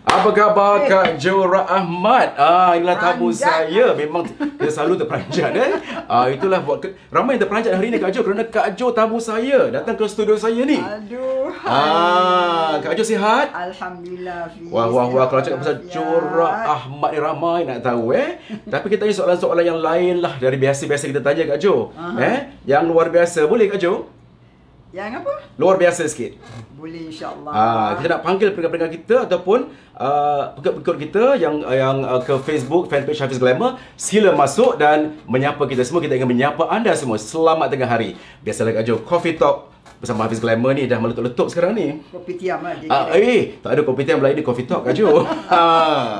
Apa khabar Kak Jora Ahmad? Inilah tamu saya. Memang dia selalu terperanjat itulah buat ramai yang terperanjat hari ini Kak Jo, kerana Kak Jo tamu saya datang ke studio saya ni. Aduh. Kak Jo sihat? Alhamdulillah. Wah, kalau cakap pasal Jora Ahmad ni ramai nak tahu Tapi kita tanya soalan-soalan yang lain lah dari biasa-biasa kita tanya Kak Jo. Yang luar biasa, boleh Kak Jo? Yang apa? Luar biasa sikit. Boleh, insyaAllah. Kita nak panggil pendengar-pendengar kita ataupun pengikut kita yang ke Facebook fanpage Hafiz Glamour, sila masuk dan menyapa kita semua. Kita ingin menyapa anda semua. Selamat tengah hari. Biasalah Kak Jo, Coffee Talk bersama Hafiz Glamour ni dah meletup-letup sekarang ni. Kopi tiam lah. Tak ada kopi tiam lain, ni Coffee Talk Kak Jo.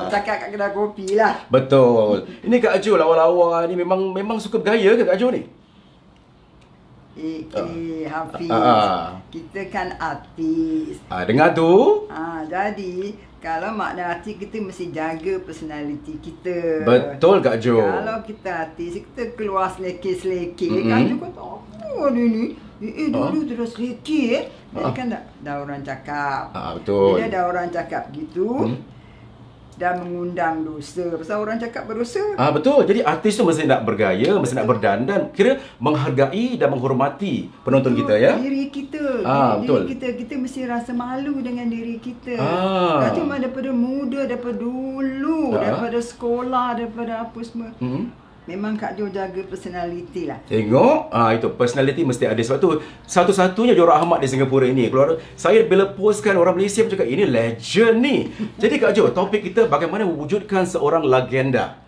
Cakap kat kedai kopi lah. Betul. Ini Kak Jo lawa-lawa ni memang suka bergaya ke Kak Jo ni? Hafiz, kita kan artis. Dengar tu. Jadi kalau makna artis, kita mesti jaga personality kita. Betul Kak Jo. Kalau kita artis, kita keluar selekeh-selekeh. Kak Jo kata, apa ni? Dulu terus selekeh. Jadi kan dah orang cakap. Betul. Bila dah orang cakap gitu, dah mengundang dosa. Pasal orang cakap berdosa. Betul. Jadi artis tu mesti nak bergaya, mesti nak berdandan, kira menghargai dan menghormati penonton kita ya. Diri kita. Betul. Diri kita mesti rasa malu dengan diri kita. Cuma daripada muda, daripada dulu, daripada sekolah, daripada apa semua. Memang Kak Jo jaga personality lah. Tengok, itu personality mesti ada. Sebab tu satu-satunya Jora Ahmad di Singapura ini. Keluar saya bila postkan, orang Malaysia cakap ini legend ni. Jadi Kak Jo, topik kita bagaimana mewujudkan seorang legenda.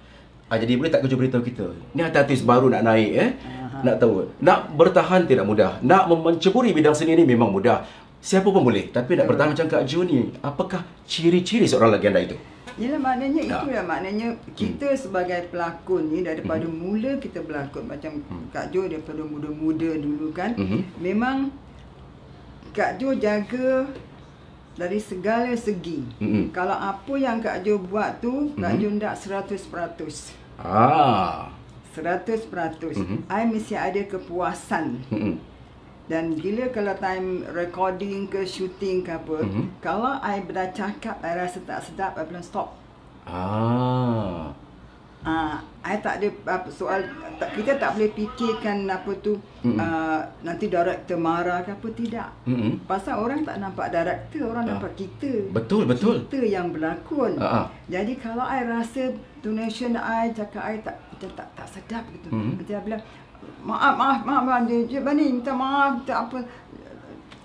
Jadi boleh tak Kak Jo beritahu kita? Ni artis baru nak naik nak tahu. Nak bertahan tidak mudah. Nak menceburi bidang seni ni memang mudah. Siapa pun boleh. Tapi nak bertahan macam Kak Jo ni, apakah ciri-ciri seorang legenda itu? Yalah, maknanya itulah maknanya kita sebagai pelakon ni daripada mula kita berlakon macam Kak Jo daripada muda-muda dulu kan. Memang Kak Jo jaga dari segala segi. Kalau apa yang Kak Jo buat tu, Kak Jo ndak 100%. 100%. I mesti ada kepuasan. Dan bila kalau time recording ke shooting ke apa, kalau I dah cakap I rasa tak sedap, I bilang stop. I tak ada soal, kita tak boleh fikirkan apa tu nanti director marah ke apa, tidak. Pasal orang tak nampak director, orang nampak kita. Betul. Kita yang berlakon. Jadi kalau I rasa donation I cakap I tak sedap gitu. Nanti I bilang maaf dia ni minta maaf, tak apa,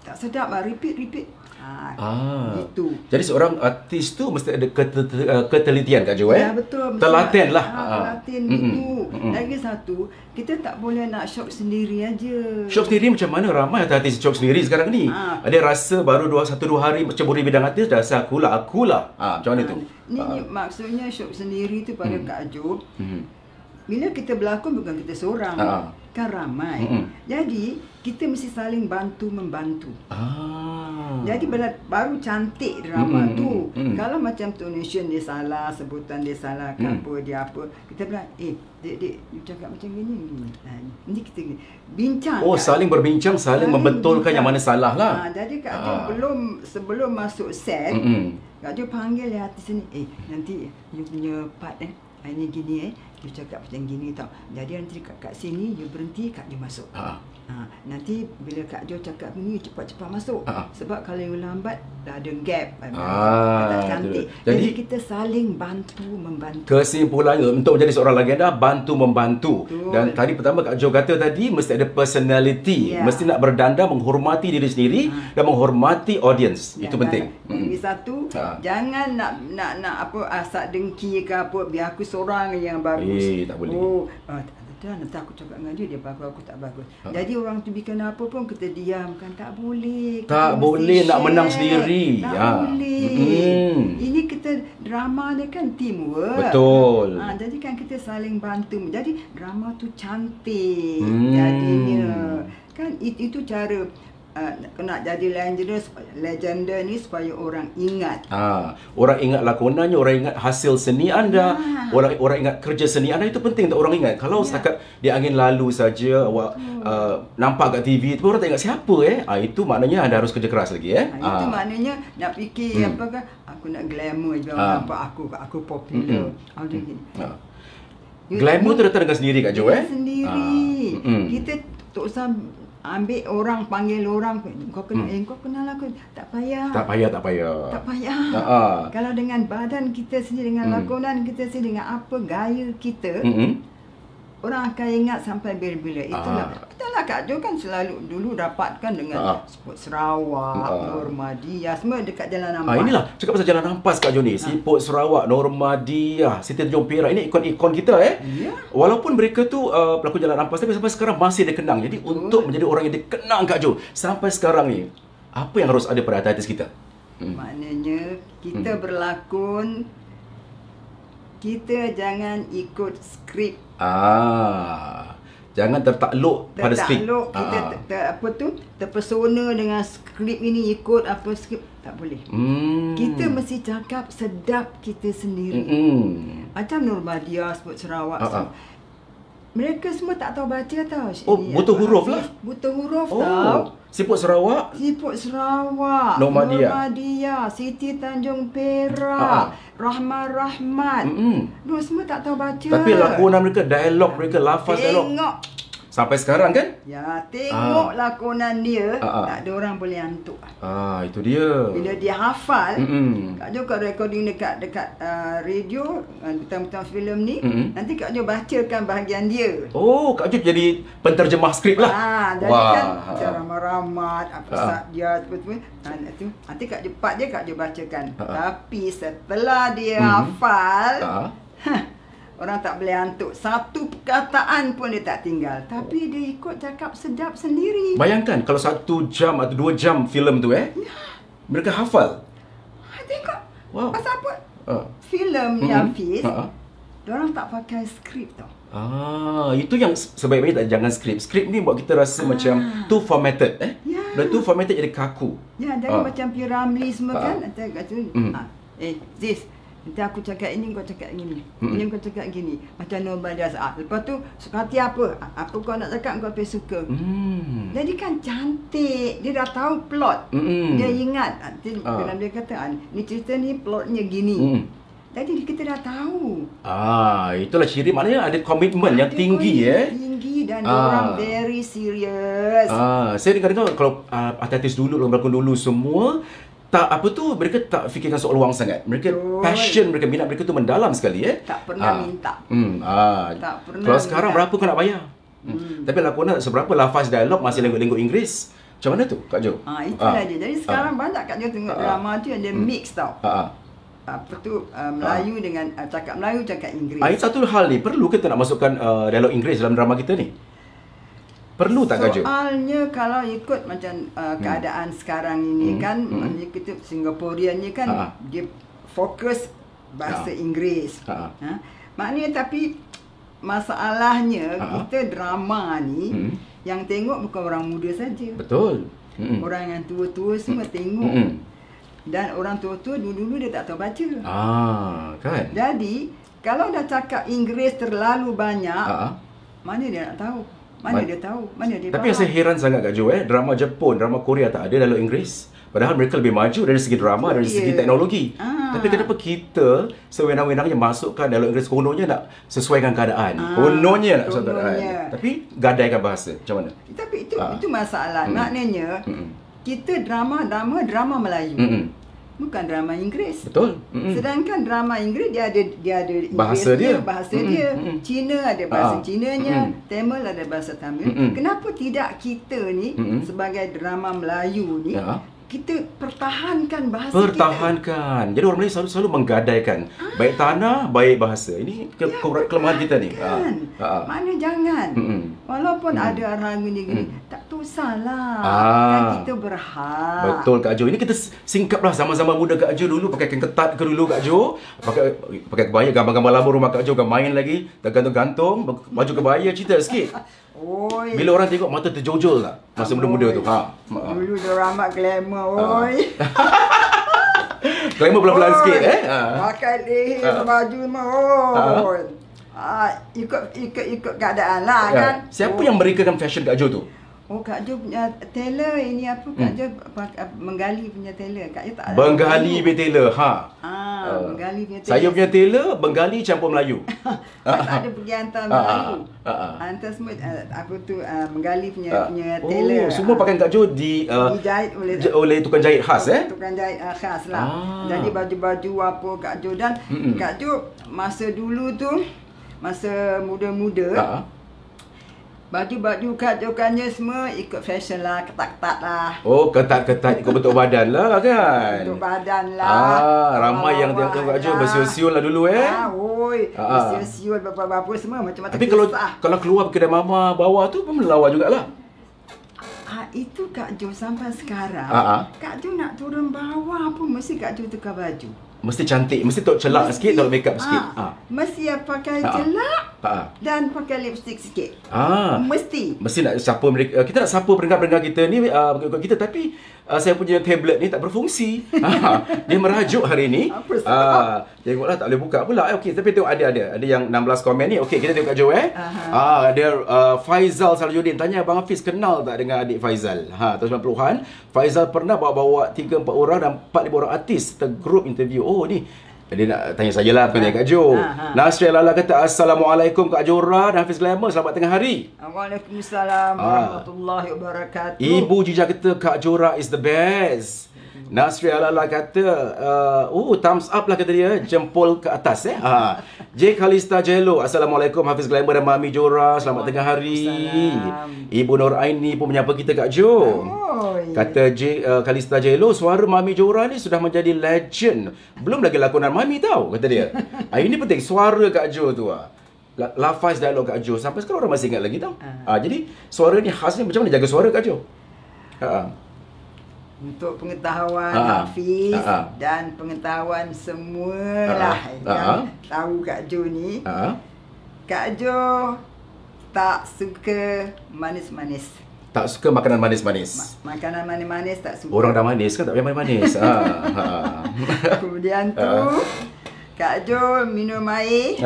tak sedap lah, repeat gitu. Jadi seorang artis tu mesti ada ketelitian Kak Jo Ya betul, telaten lah. Telaten gitu. Lagi satu, kita tak boleh nak shock sendiri aja. Shock sendiri macam mana? Ramai artis shock sendiri sekarang ni. Ada rasa baru 1-2 hari ceburi bidang artis dah rasa akulah. Macam mana tu? Ni maksudnya shock sendiri tu pada Kak Jo. Bila kita berlakon bukan kita seorang, kan ramai. Jadi kita mesti saling bantu-membantu. Jadi baru cantik drama tu. Kalau macam donation dia salah, sebutan dia salah, apa dia apa, kita bilang, dek, you cakap macam gini. Ini kita bincang. Saling berbincang, saling membetulkan yang mana salah lah. Jadi Kak Jo sebelum masuk set, Kak Jo panggil artis ni, nanti you punya part ini gini you cakap macam gini tau. Jadi nanti kat sini you berhenti, Kak Jo masuk. Nanti bila Kak Jo cakap begini, you cepat-cepat masuk. Sebab kalau you lambat dah ada gap. Tak cantik. Jadi kita saling bantu-membantu. Kesimpulannya untuk menjadi seorang legenda, bantu-membantu. Dan tadi pertama Kak Jo kata tadi mesti ada personality. Mesti nak berdandan, menghormati diri sendiri dan menghormati audience. Itu penting. Lagi satu, jangan nak apa asak dengki ke apa, biar aku seorang yang bagus. Tak boleh. Nanti aku cakap dengan dia bagus, aku tak bagus. Jadi orang tu bikin apa pun kita diamkan, tak boleh. Tak boleh nak menang sendiri. Tak boleh. Ini kita drama ni kan teamwork. Betul. Jadi kan kita saling bantu. Jadi drama tu cantik jadinya. Kan itu cara nak jadi legenda ni supaya orang ingat. Orang ingat lakonannya, orang ingat hasil seni anda, orang ingat kerja seni anda. Itu penting untuk orang ingat. Kalau setakat di angin lalu saja awak nampak kat TV tu orang tak ingat siapa itu maknanya anda harus kerja keras lagi Itu maknanya nak fikir apakah aku nak glamour je nampak aku popular. Glamour tu datang dengan sendiri Kak Jo sendiri. Kita tak usah ambil orang, panggil orang, kau kenal aku, tak payah. Kalau dengan badan kita sendiri, dengan lakonan kita sendiri, dengan apa gaya kita, orang akan ingat sampai bila-bila. Itulah Kak Jo kan selalu dulu dapatkan dengan Siput Sarawak, Normadiyah, semua dekat Jalan Ampas. Inilah, cakap pasal Jalan Ampas Kak Jo ni, Siput Sarawak, Normadiyah, Siti Tanjung Perak, ini ikon-ikon kita Walaupun mereka tu pelakon Jalan Ampas, tapi sampai sekarang masih dikenang. Jadi untuk menjadi orang yang dikenang Kak Jo, sampai sekarang ni, apa yang harus ada pada artis kita? Maknanya, kita berlakon, kita jangan ikut skrip. Jangan tertakluk pada skrip. Kita terpesona dengan skrip ini, ikut apa skrip, tak boleh. Kita mesti cakap sedap kita sendiri. Macam Normadiyah, Siput Sarawak, mereka semua tak tahu baca tau. Buta huruf lah. Buta huruf tau. Siput Sarawak, Normadiyah, Siti Tanjung Perak, Rahmat. Mereka semua tak tahu baca. Tapi lakonan mereka, dialog mereka, lafaz dialog. Tengok. Sampai sekarang kan? Ya, tengok lakonan dia, tak ada orang boleh hantuk. Itu dia. Bila dia hafal, Kak Jo kalau recording dekat radio, tentang filem ni, nanti Kak Jo bacakan bahagian dia. Kak Jo jadi penterjemah skrip lah. Jadi kan cara meramat, apa saja, seperti itu. Nanti Kak Jo part dia Kak Jo bacakan. Tapi setelah dia hafal, orang tak boleh hantuk. Satu perkataan pun dia tak tinggal. Tapi dia ikut cakap sedap sendiri. Bayangkan kalau 1 jam atau 2 jam filem tu mereka hafal. Tengok. Pasal apa? Filem ni Hafiz, diorang tak pakai skrip tau. Itu yang sebaik-baiknya jangan skrip. Skrip ni buat kita rasa macam too formatted. Dah too formatted jadi kaku. Jadi macam Piramli semua kan. Ziz, nanti aku cakap ini, kau cakap gini. Ini kau cakap gini. Macam Normadiyah. Lepas tu, suka hati apa? Apa kau nak cakap, kau pergi suka. Jadi kan cantik. Dia dah tahu plot. Dia ingat. Nanti dia kata, ni cerita ni plotnya gini. Jadi kita dah tahu. Itulah ciri, maknanya ada komitmen yang tinggi Tinggi dan orang very serious. Saya kadang-kadang kalau artis dulu, berlakon dulu semua, mereka tak fikirkan soal wang sangat. Mereka passion, mereka minat mereka tu mendalam sekali Tak pernah minta. Tak pernah. Kalau sekarang berapa kau nak bayar? Tapi lakonan seberapa lafaz dialog masih lenggok-lenggok Inggeris. Macam mana tu Kak Jo? Itulah dia. Jadi sekarang banyak Kak Jo tengok drama tu yang dia mix tau. Apa tu Melayu dengan cakap Melayu, cakap Inggeris. Satu hal ni, perlu kita nak masukkan dialog Inggeris dalam drama kita ni? Perlu tak Kak Jo? Soalnya kalau ikut macam keadaan sekarang ini kan, kita Singaporean ni kan dia fokus bahasa Inggeris. Maknanya tapi masalahnya kita drama ni yang tengok bukan orang muda saja. Betul. Orang yang tua-tua semua tengok. Dan orang tua-tua dulu-dulu dia tak tahu baca. Kan? Jadi kalau dah cakap Inggeris terlalu banyak, mana dia nak tahu? Mana dia tahu? Mana dia Tapi yang saya heran sangat Kak Jo, drama Jepun, drama Korea tak ada dialog Inggeris. Padahal mereka lebih maju dari segi drama, dari segi teknologi. Tapi kenapa kita sewenang-wenangnya masukkan dialog Inggeris, kononnya nak sesuaikan keadaan. Kononnya nak sesuaikan keadaan. Tapi gadaikan bahasa. Macam mana? Tapi itu masalah. Maknanya kita drama Melayu. Bukan drama Inggeris. Betul. Sedangkan drama Inggeris dia ada Inggeris bahasa dia. Cina ada bahasa Cinanya, Tamil ada bahasa Tamil. Kenapa tidak kita ni sebagai drama Melayu ni kita pertahankan bahasa Pertahankan. Jadi orang Melayu selalu menggadaikan baik tanah, baik bahasa. Ini kelemahan kita ni. Mana jangan. Walaupun ada orang gini-gini, tak usahlah. Kan kita berhak. Betul Kak Jo. Ini kita singkaplah zaman-zaman muda Kak Jo dulu pakai kain ketat ke dulu Kak Jo. Pakai kebaya, gambar-gambar lama rumah Kak Jo, main lagi, tergantung-gantung, baju kebaya, cerita sikit. Oi. Bila orang tengok mata terjojol tak masa muda-muda tu. Dulu diorang amat glamour, oi. Glamour pelan-pelan sikit Pakai leher baju semua, oi. Ikut keadaan lah kan. Siapa yang merekakan fashion Kak Jo tu? Oh, Kak Jo punya tailor ini apa? Kak Jo menggali punya tailor. Kak Jo tak ada. Bengali punya tailor, Bengali punya tailor. Saya punya tailor Bengali campur Melayu. Tak ada pergi hantar Melayu. Hantar semua apa tu Bengali punya tailor. Semua pakai Kak Jo dijahit oleh tukang jahit khas Tukang jahit khas lah. Jadi baju-baju apa Kak Jo dan Kak Jo masa dulu tu masa muda-muda baju-baju Kak Jo semua ikut fashion lah, ketat-ketat lah. Oh, ketat-ketat ikut bentuk badan lah kan? Bentuk badan lah. Ramai yang tengok Kak Jo bersiul-siul lah dulu bersiul-siul berapa-apa semua macam-macam. Tapi kalau keluar kedai mama bawah tu pun melawa jugalah. Itu Kak Jo sampai sekarang. Kak Jo nak turun bawah pun mesti Kak Jo tukar baju. Mesti cantik, mesti tok celak sikit, tok make up sikit. Mesti pakai celak dan pakai lipstick sikit. Mesti nak sapa mereka. Kita nak sapa pendengar-pendengar kita ni kita tapi saya punya tablet ni tak berfungsi. Dia merajuk hari ni. Tengoklah tak boleh buka pula. Okey, tapi tengok ada yang 16 komen ni. Okey, kita tengok Kak Jo ada Faizal Sarjudin tanya Abang Hafiz kenal tak dengan adik Faizal? Tahun 90-an. Faizal pernah bawa 3-4 orang dan 4-5 orang artis grup interview. Oh ni dia nak tanya sajalah tanya Kak Jo. Nasri Lala kata Assalamualaikum Kak Jora dan Hafiz Glamour, selamat tengah hari. Waalaikumsalam warahmatullahi wabarakatuh. Ibu Jija kata Kak Jora is the best. Nasri Alala kata thumbs up lah kata dia, jempol ke atas J Khalista Jello, Assalamualaikum Hafiz Glamour dan Mami Jora, selamat tengah hari. Ibu Nur Aini pun menyapa kita Kak Jo. Kata J Khalista Jello, suara Mami Jora ni sudah menjadi legend. Belum lagi lakonan Mami tahu kata dia. Ini penting suara Kak Jo tu lafaz dialog Kak Jo sampai sekarang orang masih ingat lagi tau. Jadi suara ni khasnya macam mana jaga suara Kak Jo? Untuk pengetahuan Hafiz dan pengetahuan semualah yang tahu Kak Jo ni, Kak Jo tak suka manis-manis. Tak suka makanan manis-manis. Makanan manis-manis tak suka. Orang dah manis kan tak payah manis-manis. Kemudian tu Kak Jo minum air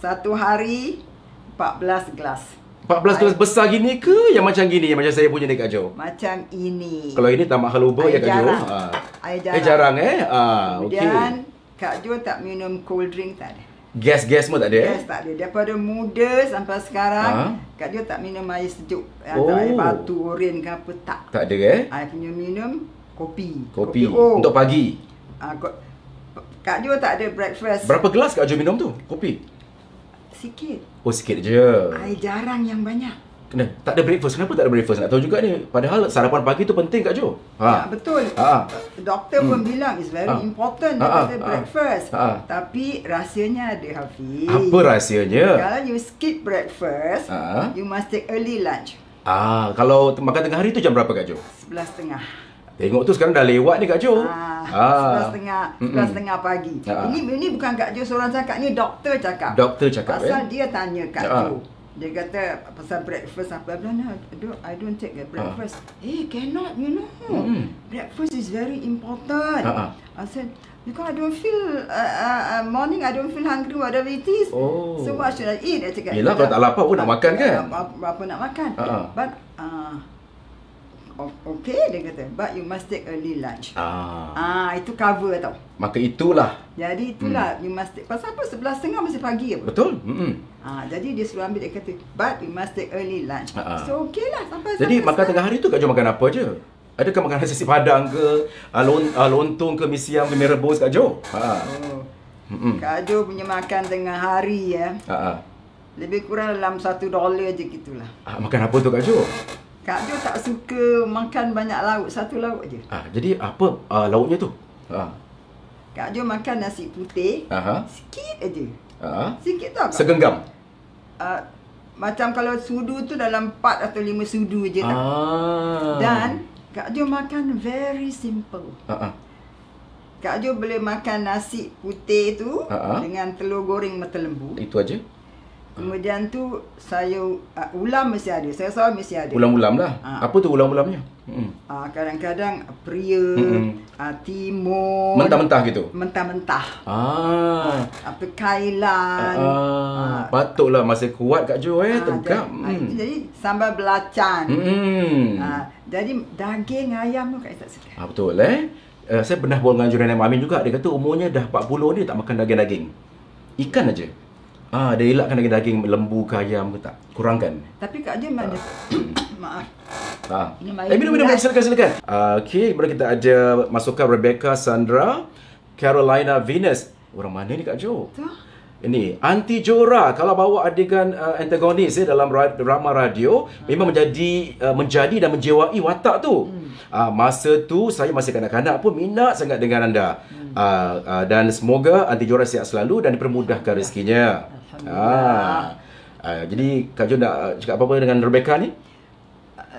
satu hari 14 gelas. 14 gelas besar gini ke yang macam gini yang macam saya punya ni Kak Jo? Macam ini. Kalau ini tambah haluba ya Kak Jo. Air jarang. Jarang Kemudian Kak Jo tak minum cold drink, tak ada. Gas semua tak ada? Gas tak ada. Daripada muda sampai sekarang Kak Jo tak minum air sejuk. Air batu, oren ke apa, tak. Tak ada I punya minum kopi. Kopi. Untuk pagi. Kak Jo tak ada breakfast. Berapa gelas Kak Jo minum tu? Kopi? Sikit. Oh, sikit je. Air jarang yang banyak. Tak ada breakfast. Kenapa tak ada breakfast? Nak tahu juga ni. Padahal sarapan pagi tu penting Kak Jo. Ya, betul. Doktor pun bilang it's very important daripada breakfast. Tapi rahsianya ada, Hafiz. Apa rahsianya? Kalau you skip breakfast, you must take early lunch. Kalau makan tengah hari tu jam berapa Kak Jo? 11:30. Tengok tu sekarang dah lewat ni Kak Jo. 11:30 pagi. Ini bukan Kak Jo seorang cakap, ni doktor cakap. Doktor cakap pasal dia tanya Kak Jo. Dia kata pasal breakfast apa bilang I don't take a breakfast. Cannot, you know. Breakfast is very important. I said because I don't feel morning I don't feel hungry whatever it is. So what should I eat? Dia cakap. Yelah, kalau tak lapar pun nak makan kan? Apa nak makan. But okay, dia kata, but you must take early lunch. Itu cover tau. Maka itulah. Jadi itulah, you must take. Pasal apa 11:30 masih pagi apa? Betul. Jadi dia suruh ambil, dia kata, but you must take early lunch. So okay lah sampai. Jadi makan tengah hari tu Kak Jo makan apa je? Adakah makan nasi padang ke, lontong ke, mi siam ke, mi rebus Kak Jo? Kak Jo punya makan tengah hari lebih kurang dalam $1 je gitulah. Makan apa tu Kak Jo? Kak Jo tak suka makan banyak lauk, satu lauk je. Jadi apa lauknya tu? Kak Jo makan nasi putih, sikit aja. Sikit tau. Segenggam. Macam kalau sudu tu dalam 4 atau 5 sudu je tak. Dan Kak Jo makan very simple. Kak Jo boleh makan nasi putih tu dengan telur goreng mata lembu. Itu aja. Kemudian tu sayur ulam mesti ada. Sayur mesti ada. Ulam-ulam lah. Apa tu ulam-ulamnya? Kadang-kadang pria, timun. Mentah-mentah gitu? Mentah-mentah. Apa kailan. Patutlah masih kuat Kak Jo tegap. Jadi sambal belacan. Jadi daging ayam tu Kak tak suka. Betul saya pernah berbual dengan Julian Amin juga. Dia kata umurnya dah 40 ni tak makan daging-daging. Ikan aja. Dia elakkan daging-daging lembu ke ayam ke tak. Kurangkan. Tapi Kak Jo mana? Maaf. Minum. Silakan. Okey, kemudian kita ada masukan Rebecca Sandra, Carolina Venus. Orang mana ni Kak Jo? Ini Aunty Jora. Kalau bawa adegan antagonis dalam drama radio, memang menjadi dan menjiwai watak tu. Masa tu saya masih kanak-kanak pun minat sangat dengan anda. Dan semoga Aunty Jora sihat selalu dan dipermudahkan rezekinya. Jadi Kak Jo nak cakap apa-apa dengan Rebecca ni?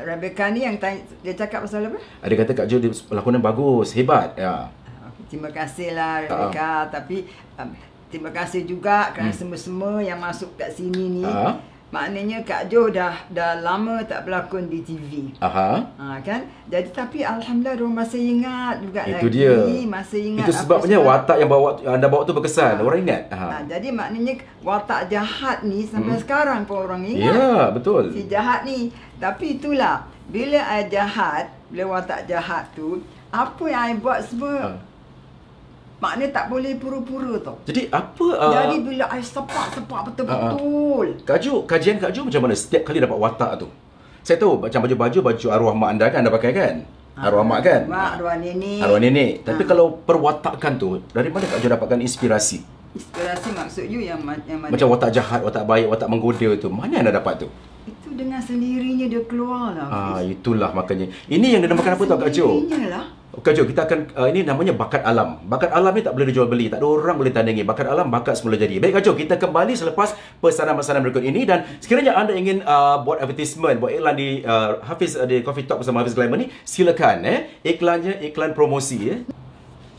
Rebecca ni yang dia cakap pasal apa? Dia kata Kak Jo lakonan bagus, hebat. Terima kasihlah Rebecca. Tapi terima kasih juga kerana semua-semua yang masuk kat sini ni. Maknanya Kak Jo dah lama tak berlakon di TV. Kan? Jadi tapi alhamdulillah diorang masih ingat juga itu lagi. Dia. Masih ingat. Itu sebabnya watak yang anda bawa tu berkesan. Orang ingat. Jadi maknanya watak jahat ni sampai sekarang pun orang ingat. Ya, betul. Si jahat ni. Tapi itulah, bila I jahat, bila watak jahat tu, apa yang I buat semua maknanya tak boleh pura-pura tau. Jadi apa? Jadi bila I sepak betul-betul. Kajian Kak Jo macam mana setiap kali dapat watak tu? Saya tahu macam baju arwah mak anda kan anda pakai kan? Arwah mak kan? Arwah nenek. Arwah nenek. Tapi kalau perwatakan tu, dari mana Kak Jo dapatkan inspirasi? Inspirasi maksud you yang mana? Macam watak jahat, watak baik, watak menggoda tu. Mana anda dapat tu? Itu dengan sendirinya dia keluar lah. Itulah makanya. Ini yang dinamakan apa tau Kak Jo? Sendirinya lah. Kak Jo, kita akan ini namanya bakat alam. Bakat alam ni tak boleh dijual beli, tak ada orang boleh tandingi. Bakat alam, bakat semula jadi. Baik Kak Jo, kita kembali selepas pesanan-pesanan berikut ini dan sekiranya anda ingin buat advertisement, buat iklan di Hafiz di Coffee Talk bersama Hafiz Glamour ni, silakan iklannya iklan promosi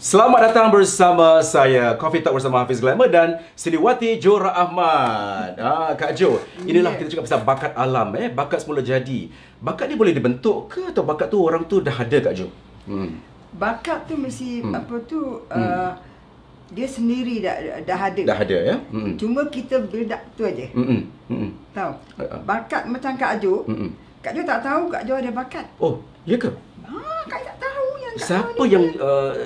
Selamat datang bersama saya Coffee Talk bersama Hafiz Glamour dan Siliwati Jora Ahmad. Kak Jo, inilah kita cakap pasal bakat alam bakat semula jadi. Bakat ni boleh dibentuk ke atau bakat tu orang tu dah ada Kak Jo? Bakat tu mesti dia sendiri dah ada. Dah ada ya. Cuma kita build up tu aja. Tahu? Bakat macam Kak Jo. Kak Jo tak tahu Kak Jo ada bakat. Oh, ya ke? Kak tak tahu yang Kak siapa yang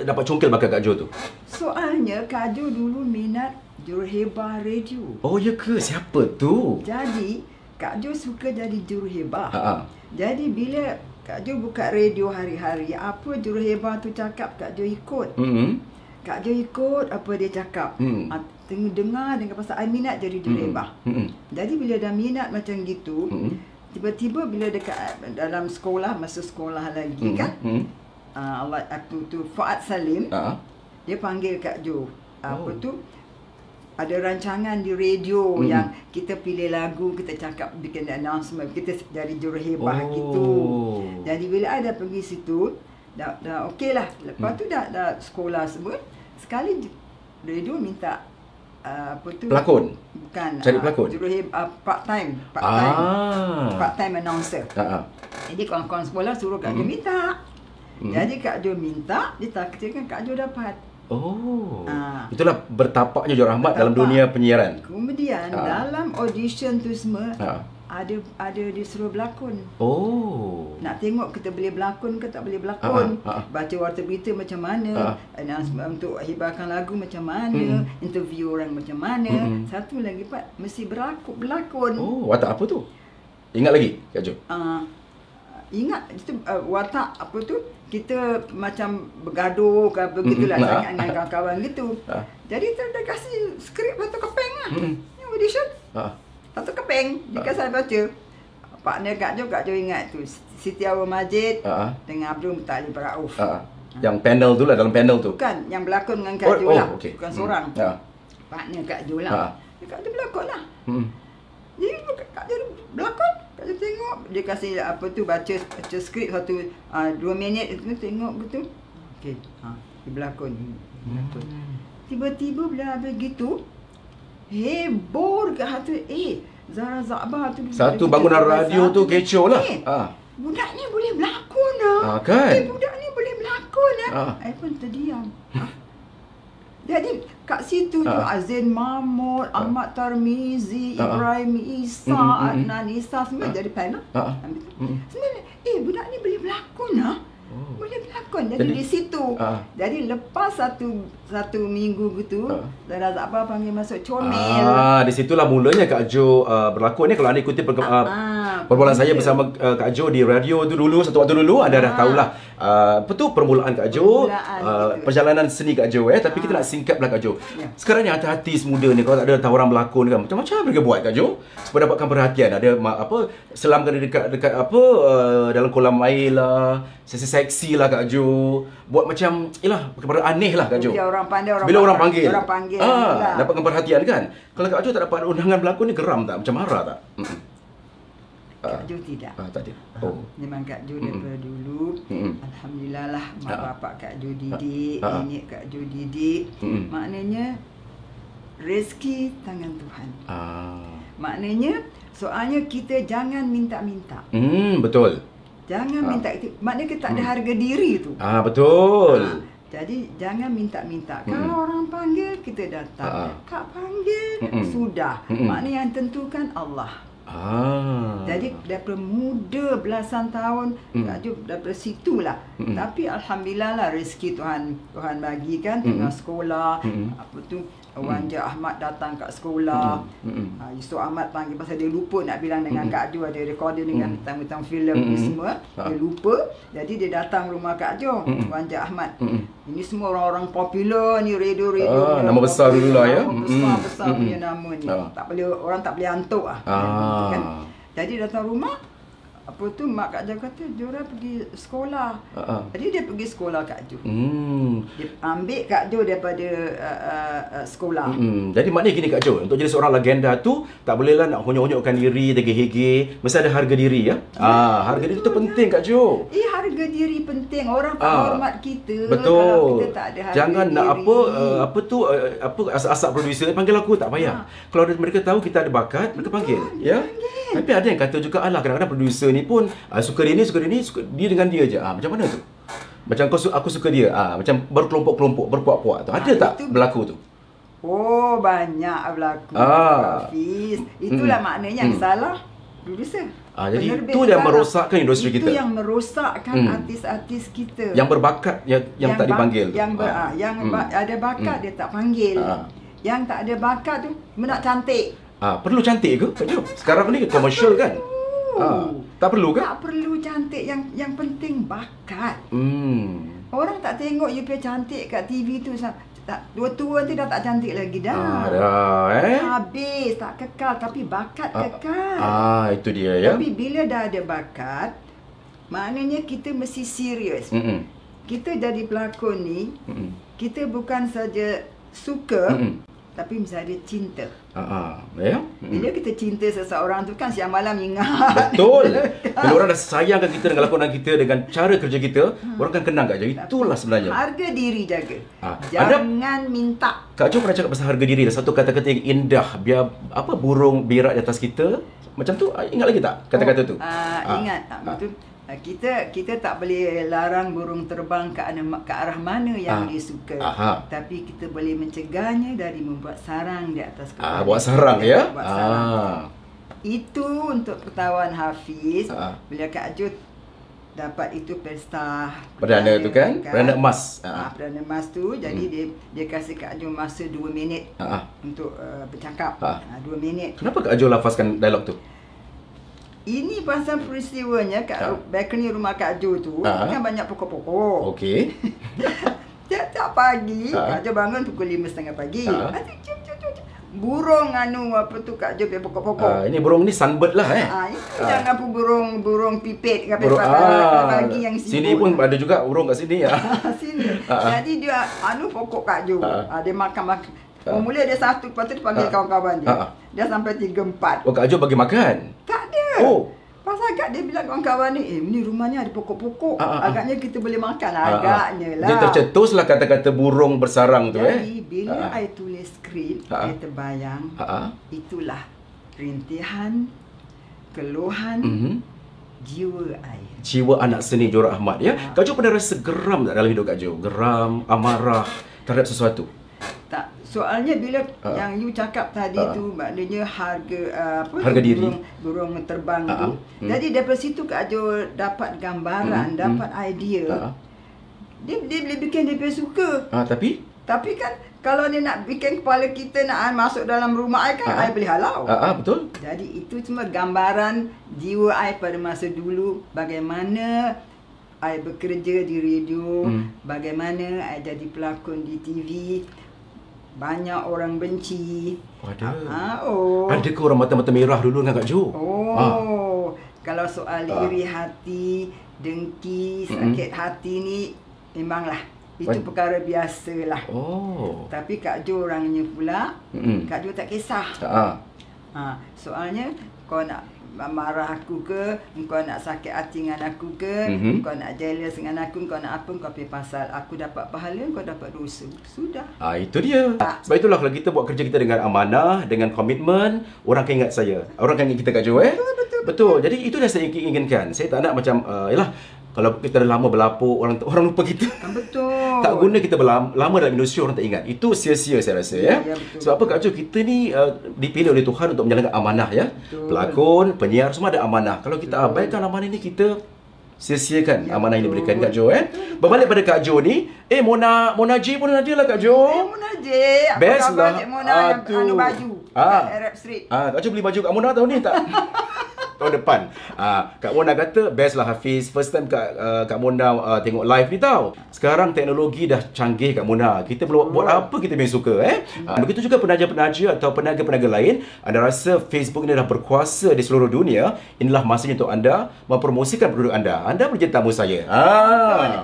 dapat congkel bakat Kak Jo tu? Soalnya Kak Jo dulu minat juruhebah radio. Oh, ya ke? Siapa tu? Jadi Kak Jo suka jadi juruhebah. Jadi bila Kak Jo buka radio hari-hari, apa juruhebah tu cakap, Kak Jo ikut. Kak Jo ikut apa dia cakap. Tengok dengar dengan pasal I minat jadi juruhebah. Jadi bila dah minat macam gitu, tiba-tiba bila dekat dalam sekolah, masa sekolah lagi kan, Allah tu Fuad Salim, dia panggil Kak Jo. Apa tu? Ada rancangan di radio yang kita pilih lagu, kita cakap, bikin announcement, kita jadi juruhebah gitu. Jadi bila ada pergi situ, dah okey lah. Lepas tu dah sekolah semua. Sekali radio minta apa tu? Pelakon? Bukan. Cari pelakon? Juruhebah part-time announcer. Jadi kawan-kawan sekolah suruh Kak Jo minta. Jadi Kak Jo minta, dia takdirkan Kak Jo dapat. Itulah bertapaknya Jora Ahmad dalam dunia penyiaran. Kemudian dalam audition tu semua ada disuruh berlakon. Nak tengok kita boleh berlakon ke tak boleh berlakon. Baca warta berita macam mana, untuk hibahkan lagu macam mana, interview orang macam mana. Satu lagi Pak, mesti berlakon. Watak apa tu? Ingat lagi Kak Jo? Ingat itu watak apa tu, kita macam bergaduh ke begitulah sangat dengan kawan-kawan gitu. Jadi dia kasih skrip satu keping lah. Ni audition. Satu keping. Jika saya baca, apa partner Kak Jo ingat tu. Siti Awal Majid dengan Abdul Muttalib Rauf. Yang panel tu lah, dalam panel tu. Bukan, yang berlakon dengan Kak Jo lah. Okay. Bukan seorang. Partner Kak Jo lah. Kak Jo berlakon lah. Jadi Kak Jo berlakon. Kak Jo tengok, dia kasih apa tu, baca skrip 2 minit tu, tengok betul. Okey, dia berlakon. Tiba-tiba bila habis gitu, heboh kat hati. Zara Zakbar tu satu bangunan radio tu kecoh lah. Budak ni boleh berlakon lah. Kan? Budak ni boleh berlakon lah. I pun terdiam. Jadi kat situ tu Azin Mahmud, Ahmad Tarmizi, Ibrahim Isa, Adnan Isa semua jadi panel. Sebenarnya budak ni boleh berlakon lah. Boleh berlakon. Jadi di situ. Jadi lepas satu minggu gitu, Zara Zakbar panggil masuk comel. Di situlah mulanya Kak Jo berlakon ni. Kalau anda ikuti perbualan saya bersama Kak Jo di radio tu dulu, satu waktu dulu, anda dah tahulah apa tu permulaan Kak Jo, perjalanan seni Kak Jo. Tapi kita nak singkatlah Kak Jo. Sekarang ni artis muda ni, kalau tak ada tawaran berlakon kan, macam-macam mereka buat Kak Jo supaya dapatkan perhatian. Ada apa, selamkan dekat apa dalam kolam air lah, sesi seksi lah Kak Jo. Buat macam perkara aneh lah Kak Jo. Bila orang panggil dapatkan perhatian kan. Kalau Kak Jo tak dapat undangan berlakon ni, geram tak? Macam marah tak? Kak Jo tidak. Tak ada. Memang Kak Jo daripada dulu. Alhamdulillah lah mak bapak Kak Jo didik, nenek Kak Jo didik. Maknanya rezeki tangan Tuhan. Maknanya soalnya kita jangan minta-minta. Betul. Jangan minta itu. Maknanya kita tak ada harga diri tu. Betul. Jadi jangan minta-minta. Kalau orang panggil, kita datang. Kak panggil, sudah. Maknanya yang tentukan Allah. Jadi daripada muda belasan tahun, Kak Jo daripada situlah. Tapi alhamdulillah lah rezeki Tuhan bagi kan, tengah sekolah, apa tu, Wanja Ahmad datang kat sekolah. Yusof Ahmad panggil pasal dia lupa nak bilang dengan Kak Jo, ada recording dengan tentang filem ni semua. Dia lupa. Jadi dia datang rumah Kak Jo, Wanja Ahmad. Ini semua orang-orang popular ni, radio. Nama besar dulu lah ya. Besar punya nama ni. Orang tak boleh hantuk lah. Kan? Jadi datang rumah, apa tu, mak Kak Jo kata, Jora pergi sekolah. Jadi dia pergi sekolah Kak Jo. Dia ambil Kak Jo daripada sekolah. Jadi maknanya gini Kak Jo, untuk jadi seorang legenda tu tak bolehlah nak honyok-honyokkan diri, tergeh-hege. Mesti ada harga diri ya. Harga diri tu penting Kak Jo. Harga diri penting. Orang tak hormat kita. Betul. Kalau kita tak ada harga jangan diri. Nak apa tu asap-asap producer panggil aku, tak payah. Kalau mereka tahu kita ada bakat, mereka panggil. Tapi ada yang kata juga, kadang-kadang producer ni pun suka dia ni, suka dia dengan dia je. Macam mana tu? Macam aku suka dia. Macam berkelompok-kelompok, berpuak-puak tu. Ada tak berlaku tu? Banyak berlaku. Hafiz. Itulah maknanya yang salah producer. Jadi itu yang merosakkan industri kita. Itu yang merosakkan artis-artis kita. Yang berbakat yang tak dipanggil. Yang ada bakat dia tak panggil. Yang tak ada bakat tu nak cantik. Perlu cantik ke Kak Jo? Sekarang ni komersial kan? Tak perlu ke? Tak perlu cantik, yang penting bakat. Orang tak tengok you punya cantik kat TV tu. Tua-tua nanti dah tak cantik lagi dah. Habis, tak kekal. Tapi bakat kekal. Itu dia ya. Tapi bila dah ada bakat, maknanya kita mesti serius. Kita jadi pelakon ni, kita bukan saja suka, tapi mesti ada cinta. Bila kita cinta seseorang tu kan siang malam ingat. Betul. Bila orang dah sayangkan kita dengan lakonan kita, dengan cara kerja kita, orang akan kenang Kak Jo. Itulah sebenarnya. Harga diri jaga. Jangan minta. Kak Jo pernah cakap pasal harga diri, satu kata-kata yang indah, biar burung berak di atas kita. Macam tu, ingat lagi tak kata-kata tu? Ingat. Betul. Kita tak boleh larang burung terbang ke arah mana yang dia suka. Tapi kita boleh mencegahnya dari membuat sarang di atas kepala. Buat sarang ya? Itu untuk pengetahuan Hafiz. Bila Kak Jo dapat itu pesta perdana tu kan? Perdana emas. Perdana emas tu. Jadi dia kasih Kak Jo masa 2 minit untuk bercakap. 2 minit. Kenapa Kak Jo lafazkan dialog tu? Ini pasal peristiwanya kat balkoni rumah Kak Jo tu kan banyak pokok-pokok. Okey. Tiap pagi Kak Jo bangun pukul 5.30 pagi. burung apa tu Kak Jo pokok-pokok. Ini burung ni sunbird lah Itu jangan apa burung pipit ke bagi yang sini pun ada juga burung kat sini sini. Jadi dia pokok Kak Jo. Dia makan. Mula dia satu, lepas tu dia panggil kawan-kawan dia. Dia sampai 3-4. Oh, Kak Jo bagi makan? Tak ada. Pasal agak dia bilang kawan-kawan ni rumahnya ada pokok-pokok. Agaknya kita boleh makan. Agaknya lah. Dia tercetuslah kata-kata burung bersarang tu. Jadi bila I tulis skrip, I terbayang itulah rintihan, keluhan, jiwa I. Jiwa anak seni Johor Ahmad ya. Kak Jo pernah rasa geram tak dalam hidup Kak Jo? Geram, amarah terhadap sesuatu? Tak. Soalnya bila yang you cakap tadi tu maknanya harga diri burung terbang tu. Jadi daripada situ Kak Jo dapat gambaran, dapat idea. Dia boleh bikin dia suka. Tapi kan kalau dia nak bikin kepala kita nak masuk dalam rumah I kan I boleh halau. Betul. Jadi itu cuma gambaran jiwa I pada masa dulu, bagaimana I bekerja di radio, bagaimana I jadi pelakon di TV. Banyak orang benci. Adakah orang mata-mata merah dulu dengan Kak Jo? Kalau soal iri hati, dengki, sakit hati ni memanglah itu perkara biasalah. Tapi Kak Jo orangnya pula, Kak Jo tak kisah. Soalnya kau nak marah aku ke, kau nak sakit hati dengan aku ke, kau nak jealous dengan aku, kau nak apa, kau pergi pasal aku dapat pahala, kau dapat dosa. Sudah. Itu dia. Sebab itulah kalau kita buat kerja kita dengan amanah, dengan komitmen, orang akan ingat saya. Orang akan ingat kita Kak Jo. Betul. Jadi itu yang saya inginkan. Saya tak nak macam yalah, kalau kita dah lama berlapuk, orang lupa kita. Betul. Tak guna kita lama dalam industri, orang tak ingat. Itu sia-sia saya rasa ya. Sebab apa Kak Jo, kita ni dipilih oleh Tuhan untuk menjalankan amanah ya. Betul. Pelakon, penyiar semua ada amanah. Kalau kita abaikan amanah ini, kita sia-siakan amanah yang diberikan Kak Jo. Berbalik pada Kak Jo ni, Mona J pun ada lah Kak Jo. Mona J. Best lah. Cik Mona yang baju Arab Street. Kak Jo beli baju Kak Mona tahun ni tak? Tahun depan. Kak Mona kata best lah Hafiz. First time Kak Mona tengok live ni tau. Sekarang teknologi dah canggih Kak Mona. Kita boleh buat apa kita memang suka begitu juga penaja-penaja atau peniaga-peniaga lain. Anda rasa Facebook ni dah berkuasa di seluruh dunia. Inilah masanya untuk anda mempromosikan produk anda. Anda boleh jadi tamu saya.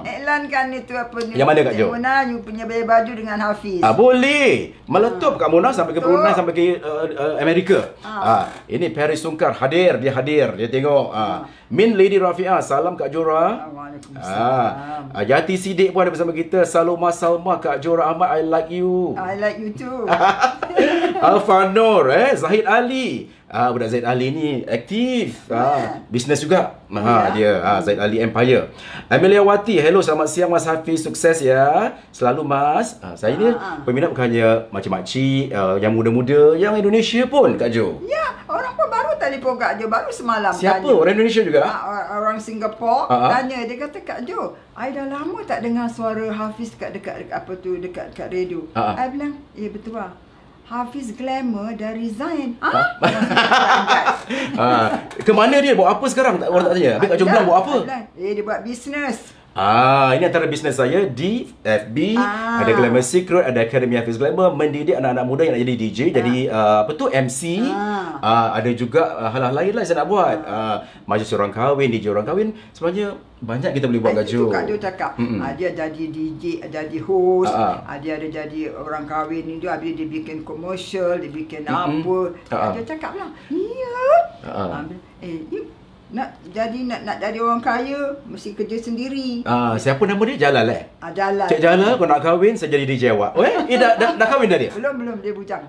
Iklankan itu apa ni? Yang mana Kak Jo? Mona, you punya baju dengan Hafiz. Boleh. Meletup Kak Mona sampai ke Brunei, sampai ke Amerika. Ini Paris Sungkar hadir. Dia tengok. Min Lady Rafiah, salam Kak Jora. Waalaikumsalam. Yati Sidik pun ada bersama kita. Saloma Salma, Kak Jora Ahmad, I like you. I like you too. Alfa Nur, Zahid Ali. Budak Zahid Ali ni aktif. Bisnes juga. Dia Zahid Ali Empire. Amelia Wati, hello, selamat siang Mas Hafiz, sukses ya. Selalu Mas. Saya ni peminat bukannya makcik-makcik, yang muda-muda, yang Indonesia pun Kak Jo. Ya, orang pun baru telefon Kak Jo, baru semalam. Siapa? Tanya. Orang Indonesia juga? Orang Singapura tanya, dia kata Kak Jo, I dah lama tak dengar suara Hafiz dekat radio. I bilang, betul lah. Hafiz Glamour dah resign. Ke mana dia? Buat apa sekarang? Orang tak tanya. Habis Kak Jo bilang buat apa? Dia buat bisnes. Ini antara bisnes saya di FB. Ada Glamour Secret, ada Academy Hafiz Glamour, mendidik anak-anak muda yang nak jadi DJ, jadi MC. Ada juga hal-hal lain lah saya nak buat. Majlis orang kahwin, DJ orang kahwin. Sebenarnya banyak kita boleh buat Kak Jo. Kak Jo cakap, dia jadi DJ, jadi host, dia ada jadi orang kahwin ni, dia bikin komersial, dia bikin apa. Kak Jo cakap lah, nak jadi orang kaya mesti kerja sendiri. Siapa nama dia? Jalal Jalal. Cik Jalal, kau nak kahwin, saya jadi DJ awak. Dah kahwin dah dia? Belum, dia bujang.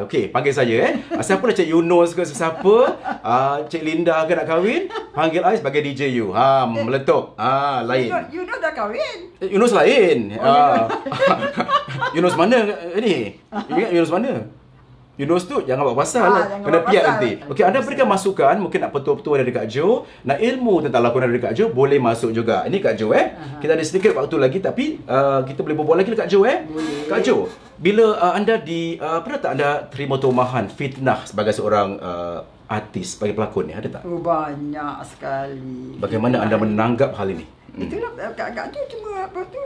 Okey, panggil saya siapa nak Cik Yunus ke sesiapa? Cik Linda ke nak kahwin? Panggil I sebagai DJ you. Meletup. Lain. Yunus dah kahwin. Yunus lain. Yunus mana ni? Ingat Yunus mana? Yunus tu jangan buat pasal kena piat nanti. Okey, anda berikan masukan, mungkin nak petua-petua dari Kak Jo, nak ilmu tentang lakonan dari Kak Jo, boleh masuk juga. Ini Kak Jo kita ada sedikit waktu lagi, tapi kita boleh berbual lagi Kak Jo Boleh. Kak Jo, bila anda pernah tak anda terima tumahan fitnah sebagai seorang artis, sebagai pelakon ni, ada tak? Banyak sekali. Bagaimana anda menanggap hal ini? Itulah Kak Jo cuma apa tu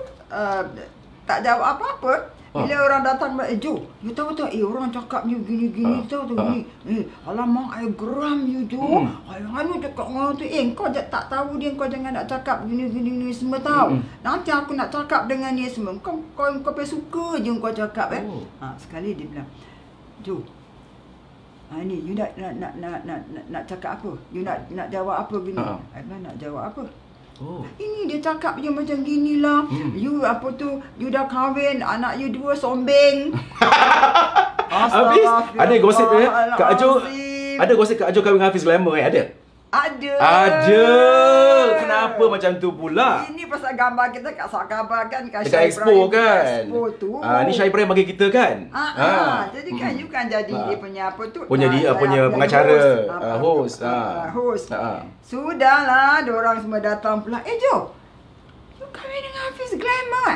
tak jawab apa-apa. Bila orang datang, Jo, you tahu tak, orang cakap you gini-gini, tahu tak ni. Alamak, I geram you, Jo. Anu cakap dengan tu, kau tak tahu dia, kau jangan nak cakap gini-gini semua tahu. Nanti aku nak cakap dengan dia semua. Kau suka je kau cakap sekali dia bilang, Jo, ni you nak cakap apa? You nak jawab apa gini? I bilang nak jawab apa? Ini dia cakap je macam ginilah. You you dah kahwin, anak you 2 sombeng. Habis ada gosip Kak Jo. Ada gosip Kak Jo kahwin Hafiz Glamour ada? Ada. Kenapa macam tu pula? Ini pasal gambar kita kat Sakabah kan, kat Syah Expo kan. Expo tu. Ni Syah Ibrahim bagi kita kan. Jadi kan you kan jadi dia punya apa tu? Punya pengacara, host. Sudahlah, diorang semua datang pula. Jo, you kahwin dengan Hafiz Glamour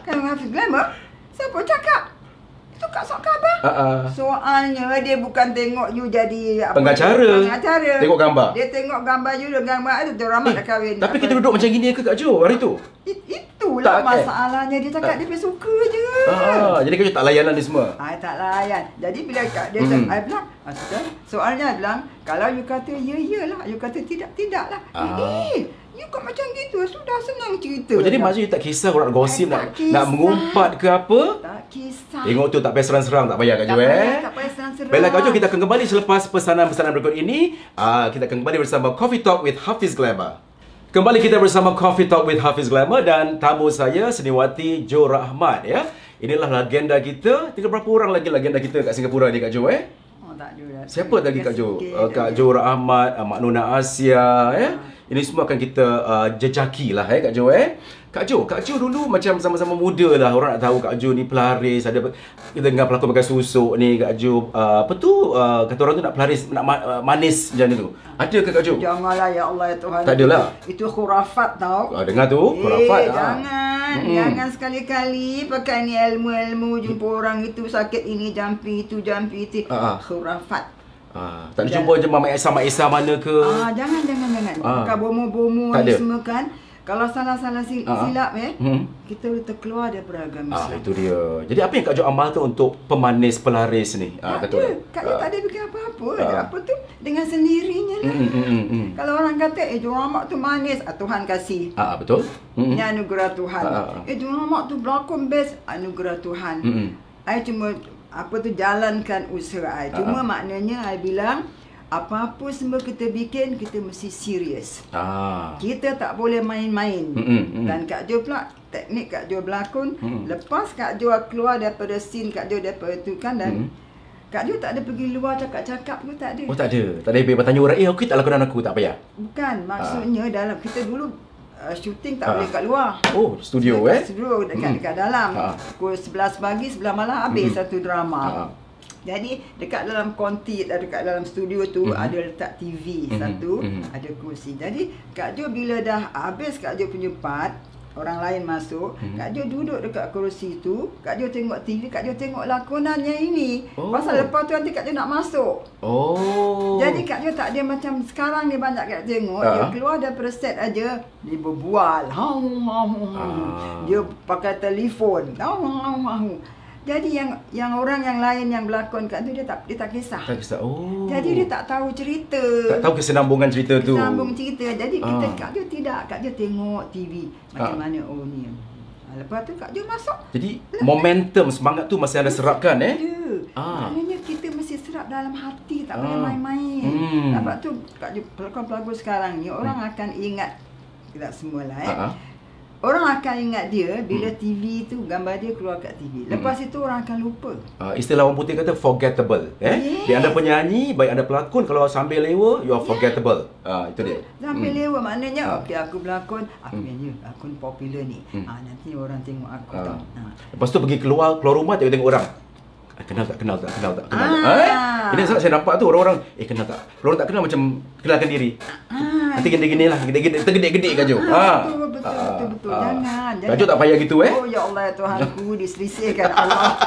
kahwin dengan Hafiz Glamour? Siapa cakap? Itu kat Sakabah. Soalnya dia bukan tengok you jadi pengacara. Tengok gambar. Dia tengok gambar you dan gambar ada tu ramai dah kahwin. Tapi kita duduk macam gini ke Kak Jo hari tu? Itulah masalahnya. Dia cakap dia suka je. Jadi Kak Jo tak layan ni semua? Tak layan. Jadi bila dia I bilang, soalnya I bilang, kalau you kata ya lah, you kata tidak lah. You kok macam gitu, sudah senang cerita. Jadi maksudnya tak kisah orang gosip nak mengumpat ke apa? Tak kisah. Tengok tu tak payah serang-serang, tak payah Kak Jo Tak payah serang-serang. Baiklah Kak Jo, kita akan kembali selepas pesanan-pesanan berikut ini. Kita akan kembali bersama Coffee Talk with Hafiz Glamour. Kembali kita bersama Coffee Talk with Hafiz Glamour dan tamu saya Seniwati Jo Rahmat ya. Inilah legenda kita. Tinggal berapa orang lagi legenda kita kat Singapura ni Kak Jo Tak ada. Siapa lagi Kak Jo? Kak Jo Rahmat, Mak Nona Asia ya. Ini semua akan kita jejaki lah Kak Jo Kak Jo dulu macam sama-sama muda lah. Orang nak tahu Kak Jo ni pelaris. Ada kita dengar pelakon pakai susuk ni Kak Jo. Kata orang tu nak pelaris, nak manis macam ni tu. Ada ke Kak Jo? Janganlah ya Allah ya Tuhan. Tak adalah. Itu khurafat tau. Dengar tu, khurafat. Jangan sekali-kali pakai ni ilmu-ilmu jumpa orang itu sakit ini, jampi itu. Khurafat. Tak ada jumpa je Mama Esa mana ke? Jangan. Bukan bomo-bomo ni semua kan. Kalau salah-salah silap kita boleh terkeluar daripada agama Islam. Itu dia. Jadi apa yang Kak Jo amal tu untuk pemanis pelaris ni? Kak Jo tak ada bikin apa-apa. Apa tu dengan sendirinya lah. Kalau orang kata Jo Rahmat tu manis, Tuhan kasih. Betul. Ini anugerah Tuhan. Jo Rahmat tu berlakon best, anugerah Tuhan. I cuma jalankan usaha I. Cuma maknanya I bilang apa-apa semua kita bikin, kita mesti serius. Kita tak boleh main-main. Dan Kak Jo pula, teknik Kak Jo berlakon, lepas Kak Jo keluar daripada scene Kak Jo daripada tu kan, dan Kak Jo tak ada pergi luar cakap-cakap pun, tak ada. Tak ada. Tak ada pergi bertanya orang, okey tak lakonan aku, tak payah. Bukan, maksudnya dalam kita dulu shooting tak boleh kat luar. Studio Studio dekat dalam. Pukul 11 pagi, 11 malam habis satu drama. Jadi dekat dalam konti, dekat dalam studio tu ada letak TV satu, ada kursi. Jadi Kak Jo bila dah habis Kak Jo punya part, orang lain masuk, Kak Jo duduk dekat kursi tu, Kak Jo tengok TV, Kak Jo tengok lakonannya ini. Pasal lepas tu nanti Kak Jo nak masuk. Jadi Kak Jo tak ada macam sekarang ni banyak Kak tengok, dia keluar daripada set aja, dia berbual. Dia pakai telefon. Jadi yang orang yang lain yang berlakon kat tu dia tak kisah. Tak kisah. Jadi dia tak tahu cerita. Tak tahu kesinambungan cerita tu. Kesinambung cerita. Jadi kita Kak Jo tidak. Kak Jo tengok TV macam mana ni. Lepas tu Kak Jo masuk. Jadi momentum semangat tu masih ada serapkan Ada. Maknanya kita mesti serap dalam hati, tak boleh main-main. Lepas tu Kak Jo pelakon-pelakon sekarang ni orang akan ingat, tidak semualah orang akan ingat dia bila TV tu, gambar dia keluar kat TV. Lepas itu orang akan lupa. Istilah orang putih kata forgettable. Dia anda penyanyi, baik anda pelakon, kalau sambil lewa, you are forgettable. Itu dia. Sambil lewa maknanya, okey aku berlakon, aku nyanyi, akun popular ni. Nanti orang tengok aku. Lepas tu pergi keluar rumah, tengok orang. Kenal tak? Ini saya nampak tu orang-orang, kenal tak? Orang tak kenal macam kenalkan diri. Nanti gini-gini lah, tergedek-gedek Kak Jo. Betul. Jangan. Kak Jo tak payah gitu Ya Allah Tuhanku, diselisihkan Allah.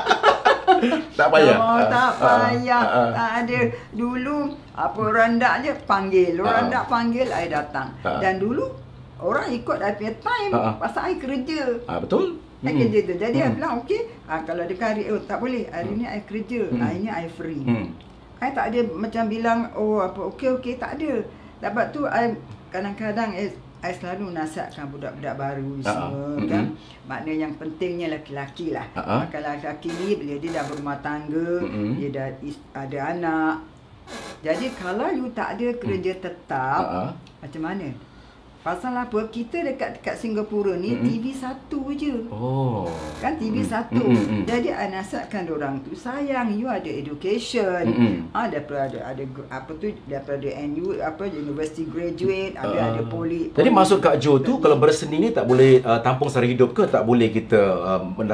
Tak payah. Tak payah. Tak ada. Dulu rendak je panggil. Rendak panggil, I datang. Dan dulu orang ikut I punya time pasal I kerja. Betul. I kerja tu. Jadi I bilang okey, kalau ada hari tak boleh, hari ni I kerja, hari ni I free. I tak ada macam bilang okey tak ada. Dapat tu I kadang-kadang I selalu nasihatkan budak-budak baru semua kan. Maknanya yang pentingnya laki-laki lah. Kalau laki-laki ni bila dia dah berumah tangga, dia dah ada anak. Jadi kalau you tak ada kerja tetap, macam mana? Pasal apa? Kita dekat Singapura ni TV satu je. Kan TV satu. Jadi I nasihatkan diorang tu, sayang you ada education. Daripada daripada university graduate, ada poli. Jadi maksud Kak Jo tu kalau berseni ni tak boleh tampung sara hidup ke? Tak boleh kita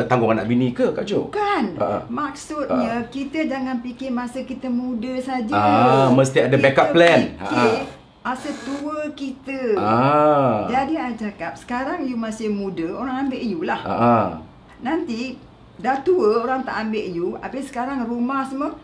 tanggung anak bini ke Kak Jo? Bukan. Maksudnya kita jangan fikir masa kita muda saja. Mesti ada backup plan. Masa tua kita. Jadi I cakap, sekarang you masih muda, orang ambil you lah. Nanti dah tua, orang tak ambil you. Habis sekarang rumah semua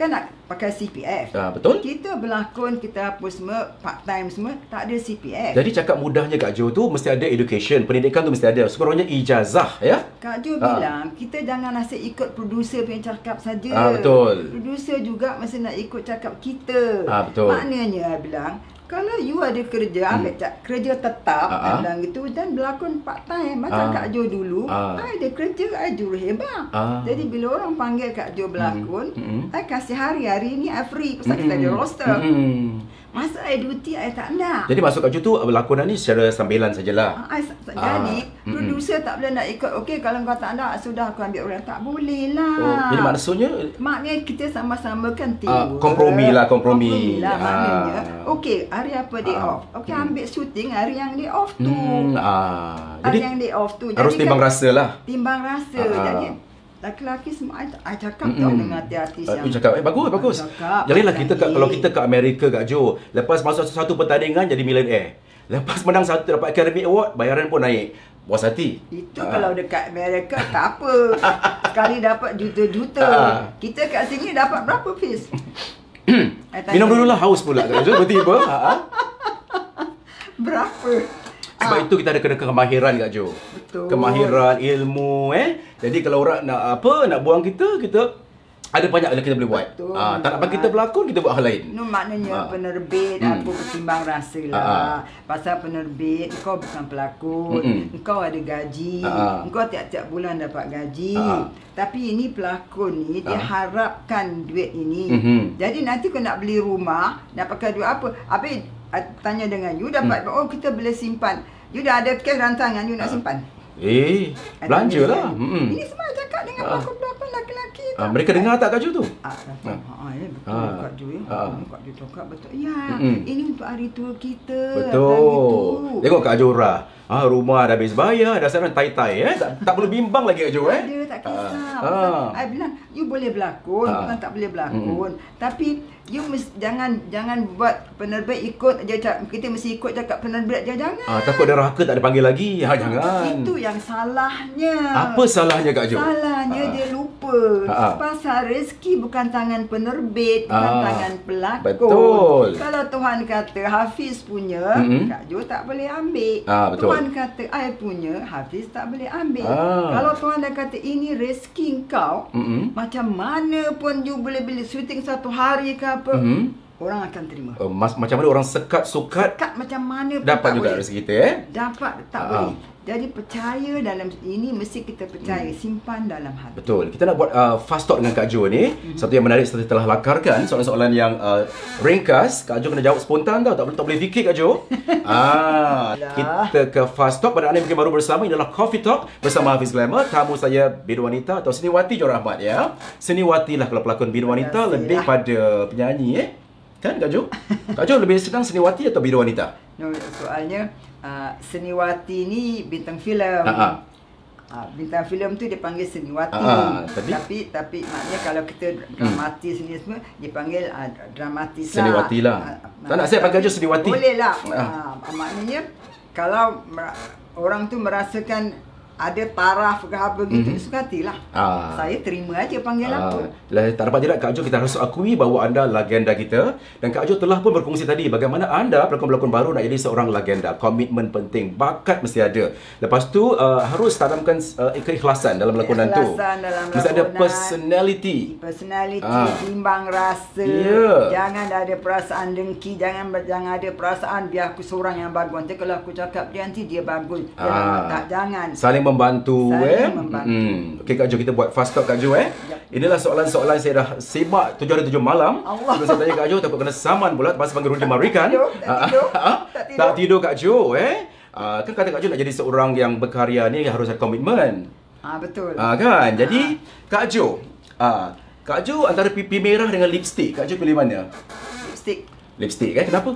kan nak pakai CPF. Betul. Kita berlakon, kita apa semua, part time semua, tak ada CPF. Jadi cakap mudahnya Kak Jo tu mesti ada education, pendidikan tu mesti ada. Sekurang-kurangnya ijazah ya. Kak Jo bilang, kita jangan asyik ikut producer punya cakap saja. Betul. Producer juga mesti nak ikut cakap kita. Betul. Maknanya I bilang, kalau you ada kerja, ambil kerja tetap dan gitu, dan berlakon part time macam Kak Jo dulu, I ada kerja, I juru hebat. Jadi bila orang panggil Kak Jo berlakon, I kasih hari-hari ni I free pasal kita ada roster. Masa I duty, I tak nak. Jadi maksud Kak Jo tu berlakonan ni secara sambilan sajalah. Jadi producer tak boleh nak ikut, okey kalau kau tak nak, sudah aku ambil orang. Tak boleh lah. Jadi maksudnya? Maknanya kita sama-sama kan team. Kompromi lah. Maknanya, okey hari apa day off. Okey ambil syuting hari yang day off tu. Hari yang day off tu. Harus timbang rasa lah. Timbang rasa. Jadi laki-laki semua I cakap tau dengan artis yang cakap bagus. Jadilah kita kalau kita ke Amerika Kak Jo, lepas masuk satu pertandingan jadi millionaire. Lepas menang satu dapat Academy Award, bayaran pun naik. Puas hati. Itu kalau dekat Amerika tak apa. Sekali dapat juta-juta. Kita kat sini dapat berapa Fiz? Minum dulu lah, haus pula Kak Jo tiba-tiba. Berapa? Sebab itu kita ada kena kemahiran Kak Jo. Betul. Kemahiran, ilmu Jadi kalau orang nak buang kita ada banyak yang kita boleh buat. Tak nak bagi kita berlakon, kita buat hal lain. Maknanya penerbit apa bertimbang rasa lah. Pasal penerbit, kau bukan pelakon, kau ada gaji, kau tiap-tiap bulan dapat gaji. Tapi ini pelakon ni, dia harapkan duit ini. Jadi nanti kau nak beli rumah, nak pakai duit apa? Habis tanya dengan you, dapat kita boleh simpan. You dah ada cash rantangan, you nak simpan? Belanja lah. Ini semua cakap dengan pelakon-pelakon laki-laki. Mereka dengar tak Kak Jo tu? Betul Kak Jo Kak Jo cakap betul. Ya, ini untuk hari tua kita. Betul. Tengok Kak Jo rumah dah habis bayar, dah sana tai-tai tak perlu bimbang lagi Kak Jo Ada, tak kisah. I bilang, you boleh berlakon, bukan tak boleh berlakon. Tapi you jangan buat penerbit ikut je, kita mesti ikut cakap penerbit je, jangan. Takut dia raka tak ada panggil lagi. Jangan. Itu yang salahnya. Apa salahnya Kak Jo? Salahnya dia lupa. Pasal rezeki bukan tangan penerbit, bukan tangan pelakon. Betul. Kalau Tuhan kata Hafiz punya, Kak Jo tak boleh ambil. Betul. Tuhan kata I punya, Hafiz tak boleh ambil. Kalau Tuhan dah kata ini rezeki kau, macam mana pun you boleh beli syuting satu hari ke apa, orang akan terima. Macam mana orang sekat-sukat macam mana pun dapat tak juga boleh. rezeki kita Dapat tak boleh. Jadi percaya dalam ini, mesti kita percaya, simpan dalam hati. Betul. Kita nak buat fast talk dengan Kak Jo ni. Satu yang menarik seperti telah lakarkan soalan-soalan yang ringkas. Kak Jo kena jawab spontan tau. Tak boleh fikir Kak Jo. Kita ke fast talk. Pada anda yang mungkin baru bersama, ini adalah Coffee Talk bersama Hafiz Glamour. Tamu saya Bidung Wanita atau Seniwati Johor Ahmad ya. Seniwati lah kalau pelakon Bidung Wanita, lebih pada penyanyi kan Kak Jo? Kak Jo lebih senang Seniwati atau Bidung Wanita? No, soalnya Seniwati ni bintang filem. Bintang filem tu dia panggil Seniwati. Tapi maknanya kalau kita dramatis ni semua, dia panggil dramatis lah. Seniwati lah. Tak nak saya panggil je Seniwati. Boleh lah. Maknanya kalau orang tu merasakan ada taraf ke apa gitu, suka hatilah. Saya terima aja panggil apa. Tak dapat tidak, Kak Jo, kita harus akui bahawa anda legenda kita. Dan Kak Jo telah pun berkongsi tadi bagaimana anda pelakon-pelakon baru nak jadi seorang legenda. Komitmen penting, bakat mesti ada. Lepas tu harus tanamkan keikhlasan dalam lakonan tu. Mesti ada personality, timbang rasa. Jangan ada perasaan dengki, jangan ada perasaan biar aku seorang yang bagus. Nanti kalau aku cakap dia, nanti dia bagus. Jangan. Saling membantu. Okey Kak Jo, kita buat fast talk Kak Jo. Inilah soalan-soalan saya dah semak 7 hari 7 malam. Sebelum saya tanya Kak Jo, takut kena saman pula pasal panggil Rudy Marikan. Tak tidur Kak Jo. Kan kata Kak Jo nak jadi seorang yang berkarya ni harus ada komitmen. Betul. Kan? Jadi Kak Jo, Kak Jo antara pipi merah dengan lipstick, Kak Jo pilih mana? Lipstick kan? Kenapa?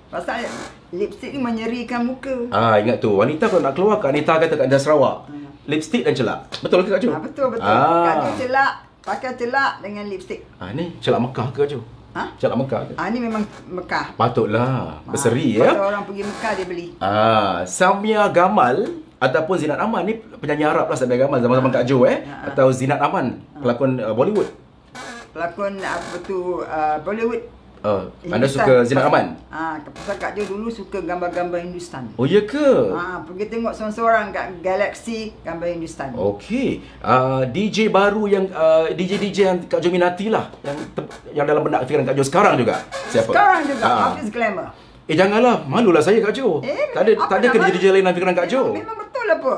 Pasal lipstick ni menyerikan muka. Ingat tu, wanita kalau nak keluar, Kak Anita kata kat Sarawak, lipstick dan celak. Betul ke Kak Jo? Betul. Kak Jo celak, pakai celak dengan lipstick. Ni celak Mekah ke Kak Jo? Celak Mekah ke? Ni memang Mekah. Patutlah, berseri ya. Kalau orang pergi Mekah dia beli. Samia Gamal ataupun Zinat Aman ni penyanyi Arab lah, Samia Gamal zaman-zaman Kak Jo atau Zinat Aman, pelakon Bollywood. Pelakon apa tu Bollywood. Anda suka Zinat Aman? Pasal Kak Jo dulu suka gambar-gambar Hindustan. Oh ya ke? Pergi tengok seorang-seorang kat Galaxy gambar Hindustan. Okey. DJ baru yang DJ yang Kak Jo minati lah, yang dalam benak fikiran Kak Jo sekarang juga. Siapa? Sekarang juga Hafiz Glamour. Janganlah, malulah saya Kak Jo. Tak ada ke DJ lain dalam fikiran Kak Jo. Memang betul apa?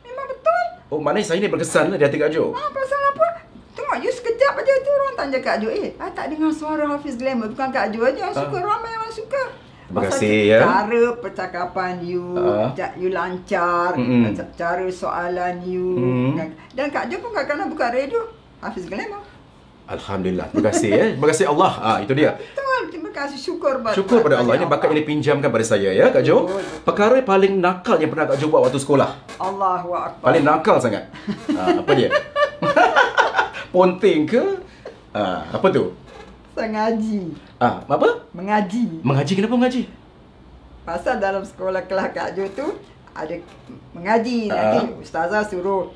Memang betul. Oh, maknanya saya ni berkesan lah di hati Kak Jo. Pasal apa? Tengok you sekejap aja tu orang tanya Kak Jo, tak dengar suara Hafiz Glamour. Bukan Kak Jo aja yang suka, ramai yang suka. Terima kasih ya. Cara percakapan you, you lancar, cara soalan you. Dan Kak Jo pun kadang-kadang buka radio, Hafiz Glamour. Alhamdulillah. Terima kasih ya. Terima kasih Allah. Itu dia. Betul. Terima kasih. Syukur pada Allah. Ini bakat yang dipinjamkan pada saya ya Kak Jo. Perkara paling nakal yang pernah Kak Jo buat waktu sekolah. Allahu Akbar. Paling nakal sangat. Apa dia? Ponting ke? Apa tu? Saya ngaji. Apa? Mengaji. Mengaji, kenapa mengaji? Pasal dalam sekolah kelas Kak Jo tu ada mengaji. Nanti ustazah suruh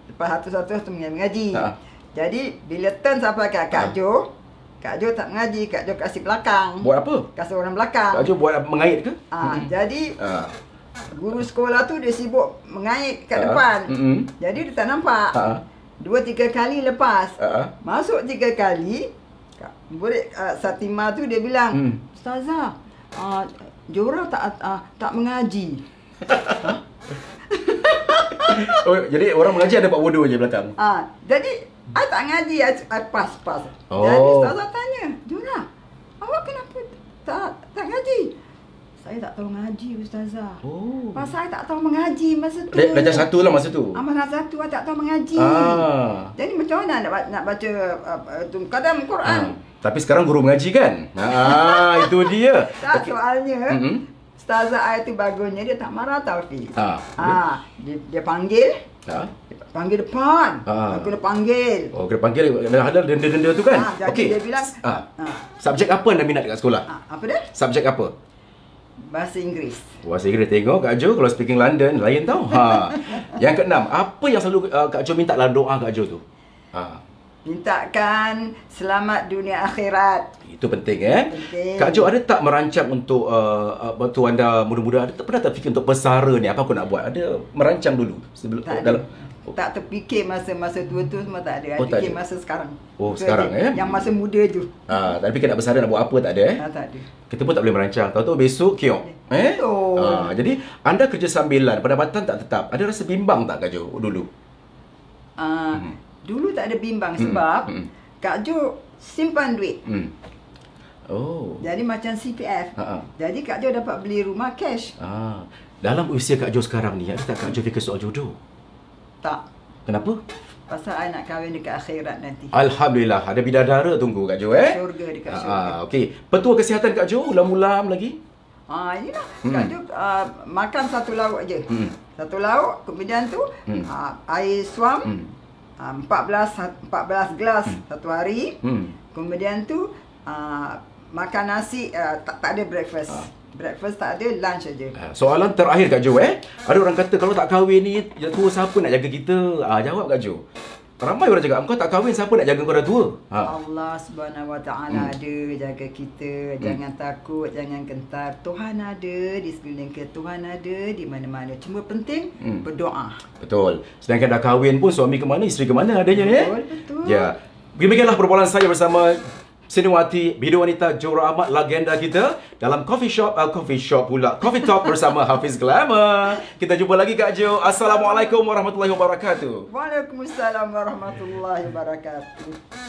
lepas satu-satu tu mengaji. Jadi bila turn sampai kat Kak Jo, Kak Jo tak mengaji, Kak Jo kasih belakang. Buat apa? Kasih orang belakang. Kak Jo buat mengait ke? Jadi guru sekolah tu dia sibuk mengait kat depan. Jadi dia tak nampak. 2-3 kali lepas. Masuk 3 kali, murid Satima tu dia bilang, Ustazah, Jora tak mengaji. Jadi orang mengaji ada buat bodoh je belakang. Jadi I tak ngaji, I pas. Jadi Ustazah tanya, Jora, awak kenapa tak ngaji? Saya tak tahu ngaji Ustazah. Pasal I tak tahu mengaji masa tu. Darjah 1 lah masa tu. Masa 1 I tak tahu mengaji. Jadi macam mana nak baca kadang Quran? Tapi sekarang guru mengaji kan? Itu dia. Tak, soalnya Ustazah I tu bagusnya dia tak marah Taufik. Dia panggil. Panggil depan. Aku dah panggil. Kena panggil. Ada denda-denda tu kan? Jadi dia bilang subjek apa anda minat dekat sekolah? Apa dia? Subjek apa? Bahasa Inggeris. Bahasa Inggeris. Tengok Kak Jo kalau speaking London lain tau. Yang keenam, apa yang selalu Kak Jo minta dalam doa Kak Jo tu? Mintakan selamat dunia akhirat. Itu penting penting. Kak Jo ada tak merancang untuk waktu anda muda-muda, pernah tak fikir untuk bersara ni, apa aku nak buat? Ada merancang dulu sebelum tak terfikir masa tua tu semua tak ada. Tak fikir ada. Masa sekarang. Sekarang Yang masa muda tu. Tak fikir nak bersara nak buat apa, tak ada Tak ada. Kita pun tak boleh merancang. Tahu-tahu besok kiok. Jadi anda kerja sambilan, pendapatan tak tetap. Ada rasa bimbang tak Kak Jo dulu? Dulu tak ada bimbang sebab Kak Jo simpan duit. Jadi macam CPF. Jadi Kak Jo dapat beli rumah cash. Dalam usia Kak Jo sekarang ni, ada tak Kak Jo fikir soal jodoh? Tak. Kenapa? Pasal I nak kahwin dekat akhirat nanti. Alhamdulillah, ada bidadara tunggu Kak Jo Syurga dekat syurga. Okey. Petua kesihatan Kak Jo, ulam-ulam lagi? Inilah. Kak Jo makan satu lauk aja. Satu lauk, kemudian tu air suam 14 gelas satu hari. Kemudian tu makan nasi, tak ada breakfast. Breakfast tak ada, lunch aja. Soalan terakhir Kak Jo, ada orang kata kalau tak kahwin ni, dah tua siapa nak jaga kita? Jawab Kak Jo. Ramai orang cakap, engkau tak kahwin, siapa nak jaga kau dah tua? Allah Subhanahu Wa Taala ada jaga kita. Jangan takut, jangan gentar. Tuhan ada di sekeliling kita. Tuhan ada di mana-mana. Cuma penting berdoa. Betul. Sedangkan dah kahwin pun suami ke mana, isteri ke mana adanya. Betul. Ya. Demikianlah perbualan saya bersama Seniwati, bidu wanita Johor Ahmad, legenda kita dalam coffee talk bersama Hafiz Glamour. Kita jumpa lagi Kak Jo. Assalamualaikum warahmatullahi wabarakatuh. Waalaikumsalam warahmatullahi wabarakatuh.